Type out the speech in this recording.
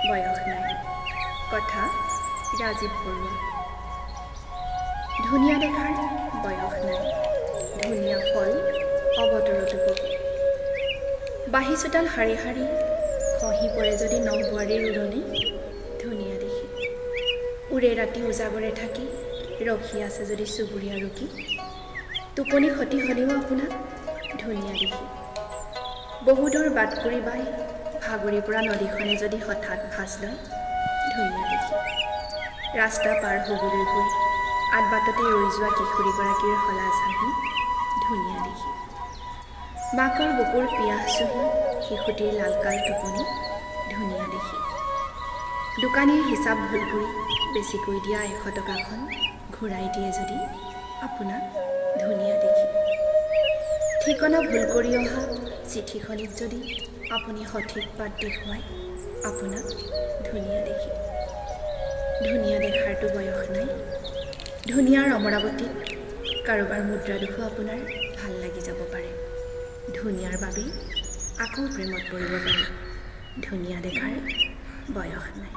বয়স নাই। কথা ৰাজীৱ বৰুৱা। ধুনীয়া দেখাৰ বয়স নাই, ধুনীয়া ফল অৱতৰতো পকী। বাঁহী চোতাল শাৰী শাৰী, খহি পৰে যদি নখ বোৱাৰীৰ উৰণি, ধুনীয়া দেখি। উৰে ৰাতি উজাগৰে থাকি, ৰখি আছে যদি চুবুৰীয়া ৰুকি। টোপনি ক্ষতি হ'লেও আপোনাক ধুনীয়া দেখি। বহুদূৰ বাট কৰি বাই, ভাগৰি পৰা নদীখনে যদি হঠাৎ ভাঁজ লয়, ধুনীয়া দেখি। ৰাস্তা পাৰ হ'বলৈ গৈ আদবাটতে ৰৈ যোৱা কিশোৰীগৰাকীৰ সলাজ হাঁহি, ধুনীয়া দেখি। মাকৰ বুকুৰ পিয়াহ চুহি শিশুটিৰ লালকাল টোপনি, ধুনীয়া দেখি। দোকানীয়ে হিচাপ ভুল কৰি বেছিকৈ দিয়া 100 টকাখন ঘূৰাই দিয়ে যদি আপোনাক ধুনীয়া দেখি। ঠিকনা ভুল কৰি অহা চিঠিখনিত যদি আপুনি সঠিক বাট দেখুৱাই, আপোনাক ধুনীয়া দেখি। ধুনীয়া দেখাৰতো বয়স নাই, ধুনীয়াৰ অমৰাৱতীত কাৰোবাৰ মুদ্ৰাদোখো আপোনাৰ ভাল লাগি যাব পাৰে। ধুনীয়াৰ বাবেই আকৌ প্ৰেমত পৰিব পাৰে, ধুনীয়া দেখাৰ বয়স নাই।